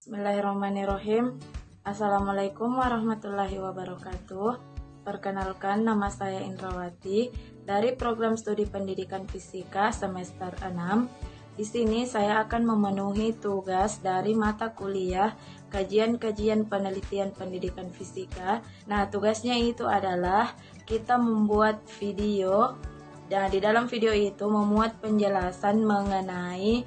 Bismillahirrahmanirrahim. Assalamualaikum warahmatullahi wabarakatuh. Perkenalkan, nama saya Indrawati dari program studi pendidikan fisika semester 6. Di sini saya akan memenuhi tugas dari mata kuliah kajian-kajian penelitian pendidikan fisika. Nah, tugasnya itu adalah kita membuat video, dan di dalam video itu memuat penjelasan mengenai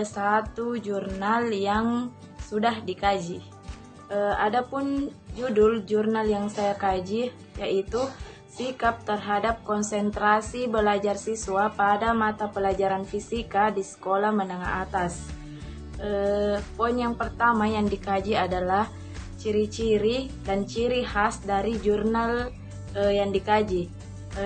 satu jurnal yang sudah dikaji. Adapun judul jurnal yang saya kaji yaitu Sikap terhadap konsentrasi belajar siswa pada mata pelajaran fisika di sekolah menengah atas. Poin yang pertama yang dikaji adalah ciri-ciri dan ciri khas dari jurnal yang dikaji.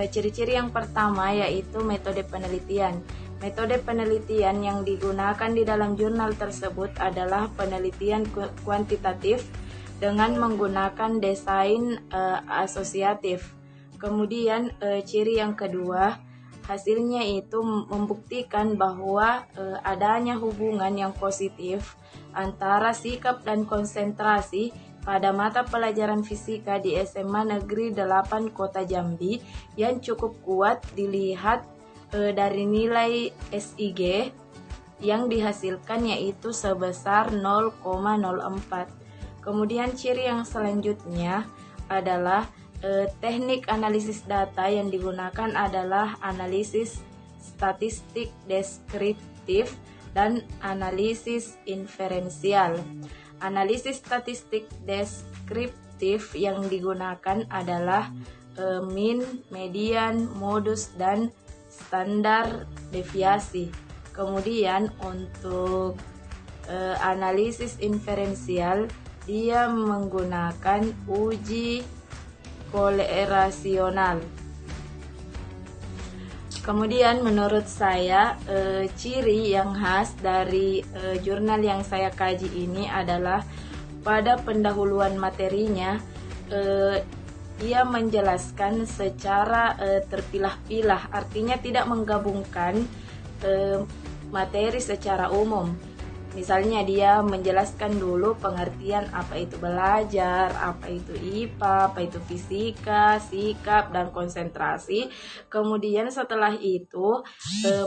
Ciri-ciri yang pertama yaitu metode penelitian. Metode penelitian yang digunakan di dalam jurnal tersebut adalah penelitian kuantitatif dengan menggunakan desain asosiatif. Kemudian ciri yang kedua, hasilnya itu membuktikan bahwa adanya hubungan yang positif antara sikap dan konsentrasi pada mata pelajaran fisika di SMA Negeri 8 Kota Jambi yang cukup kuat dilihat dari nilai SIG yang dihasilkan yaitu sebesar 0,04. Kemudian ciri yang selanjutnya adalah teknik analisis data yang digunakan adalah analisis statistik deskriptif dan analisis inferensial. Analisis statistik deskriptif yang digunakan adalah mean, median, modus, dan standar deviasi. Kemudian untuk analisis inferensial, dia menggunakan uji korelasional. Kemudian menurut saya ciri yang khas dari jurnal yang saya kaji ini adalah pada pendahuluan materinya ia menjelaskan secara terpilah-pilah, artinya tidak menggabungkan materi secara umum. Misalnya dia menjelaskan dulu pengertian apa itu belajar, apa itu IPA, apa itu fisika, sikap, dan konsentrasi. Kemudian setelah itu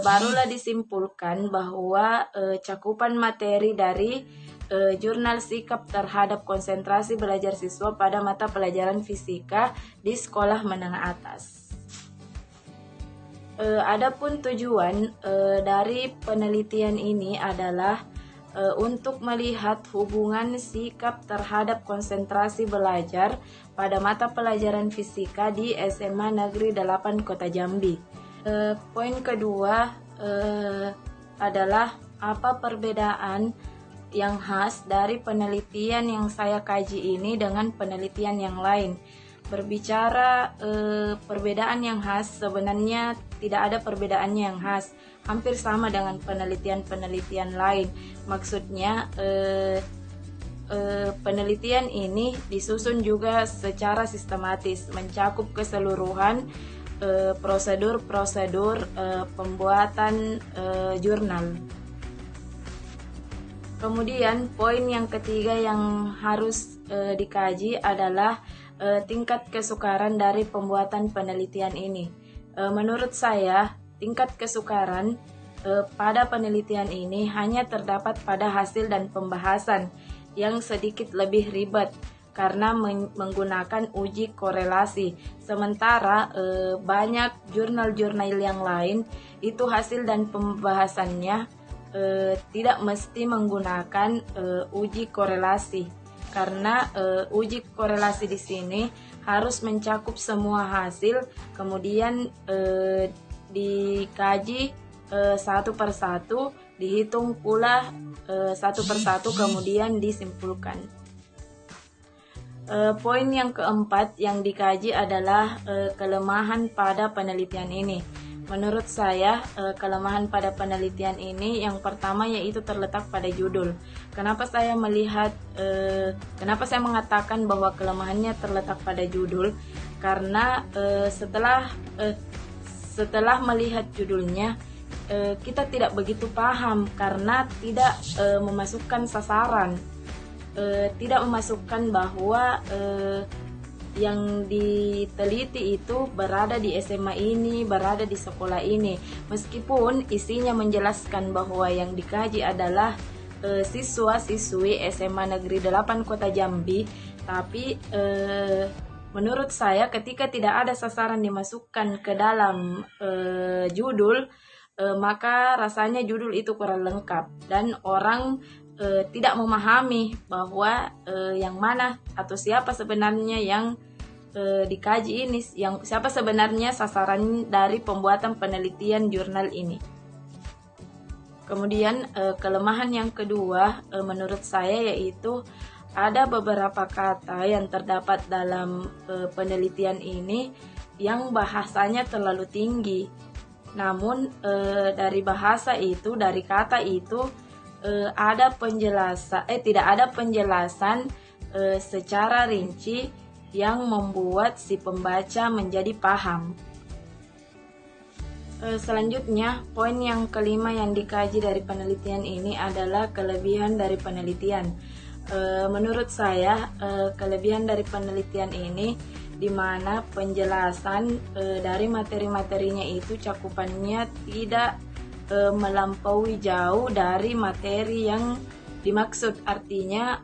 barulah disimpulkan bahwa cakupan materi dari jurnal sikap terhadap konsentrasi belajar siswa pada mata pelajaran fisika di sekolah menengah atas. Adapun tujuan dari penelitian ini adalah untuk melihat hubungan sikap terhadap konsentrasi belajar pada mata pelajaran fisika di SMA Negeri 8 Kota Jambi. Poin kedua adalah apa perbedaan yang khas dari penelitian yang saya kaji ini dengan penelitian yang lain. Berbicara perbedaan yang khas, sebenarnya tidak ada perbedaannya yang khas, hampir sama dengan penelitian-penelitian lain. Maksudnya penelitian ini disusun juga secara sistematis, mencakup keseluruhan prosedur-prosedur pembuatan jurnal. Kemudian poin yang ketiga yang harus dikaji adalah tingkat kesukaran dari pembuatan penelitian ini. Menurut saya, tingkat kesukaran pada penelitian ini hanya terdapat pada hasil dan pembahasan yang sedikit lebih ribet karena menggunakan uji korelasi. Sementara banyak jurnal-jurnal yang lain itu hasil dan pembahasannya tidak mesti menggunakan uji korelasi, karena uji korelasi di sini harus mencakup semua hasil, kemudian dikaji satu persatu, dihitung pula satu persatu, kemudian disimpulkan. Poin yang keempat yang dikaji adalah kelemahan pada penelitian ini. Menurut saya, kelemahan pada penelitian ini yang pertama yaitu terletak pada judul. Kenapa saya mengatakan bahwa kelemahannya terletak pada judul? Karena setelah melihat judulnya, kita tidak begitu paham karena tidak memasukkan sasaran. tidak memasukkan bahwa yang diteliti itu berada di SMA ini, berada di sekolah ini. Meskipun isinya menjelaskan bahwa yang dikaji adalah siswa-siswi SMA Negeri 8 Kota Jambi, tapi menurut saya ketika tidak ada sasaran dimasukkan ke dalam judul, maka rasanya judul itu kurang lengkap dan orang tidak memahami bahwa yang mana atau siapa sebenarnya yang dikaji ini, yang siapa sebenarnya sasaran dari pembuatan penelitian jurnal ini. Kemudian kelemahan yang kedua menurut saya yaitu ada beberapa kata yang terdapat dalam penelitian ini yang bahasanya terlalu tinggi. Namun dari bahasa itu, dari kata itu ada penjelasan, tidak ada penjelasan secara rinci yang membuat si pembaca menjadi paham. Selanjutnya, poin yang kelima yang dikaji dari penelitian ini adalah kelebihan dari penelitian. Menurut saya, kelebihan dari penelitian ini di mana penjelasan dari materi-materinya itu cakupannya tidak melampaui jauh dari materi yang dimaksud. Artinya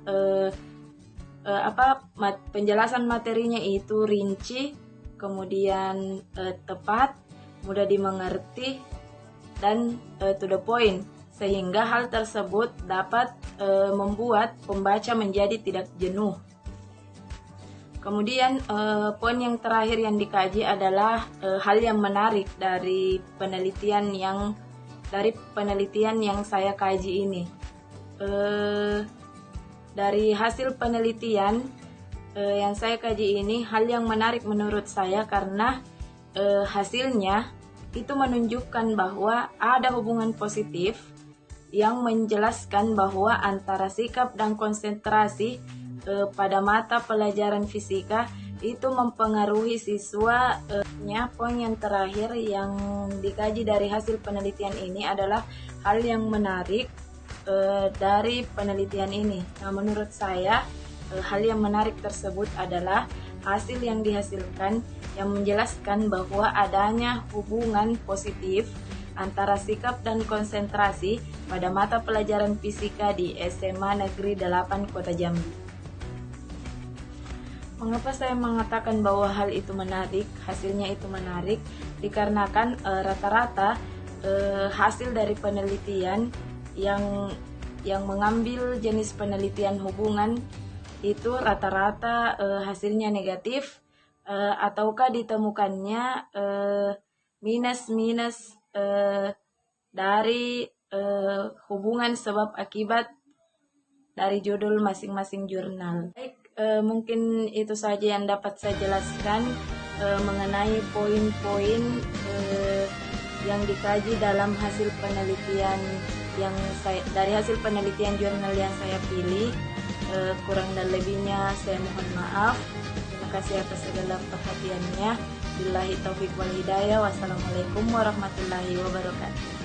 penjelasan materinya itu rinci, kemudian tepat, mudah dimengerti, dan to the point, sehingga hal tersebut dapat membuat pembaca menjadi tidak jenuh. Kemudian poin yang terakhir yang dikaji adalah hal yang menarik dari penelitian yang saya kaji ini. Dari hasil penelitian yang saya kaji ini, hal yang menarik menurut saya karena hasilnya itu menunjukkan bahwa ada hubungan positif yang menjelaskan bahwa antara sikap dan konsentrasi pada mata pelajaran fisika itu mempengaruhi siswa. Poin yang terakhir yang dikaji dari hasil penelitian ini adalah hal yang menarik dari penelitian ini. Nah, menurut saya hal yang menarik tersebut adalah hasil yang dihasilkan yang menjelaskan bahwa adanya hubungan positif antara sikap dan konsentrasi pada mata pelajaran fisika di SMA Negeri 8 Kota Jambi. Mengapa saya mengatakan bahwa hal itu menarik, hasilnya itu menarik? Dikarenakan rata-rata hasil dari penelitian yang mengambil jenis penelitian hubungan itu rata-rata hasilnya negatif, ataukah ditemukannya minus-minus dari hubungan sebab akibat dari judul masing-masing jurnal. Baik, mungkin itu saja yang dapat saya jelaskan mengenai poin-poin yang dikaji dalam hasil penelitian dari hasil penelitian jurnal yang saya pilih. Kurang dan lebihnya saya mohon maaf. Terima kasih atas segala perhatiannya. Billahi taufiq wal hidayah. Wassalamualaikum warahmatullahi wabarakatuh.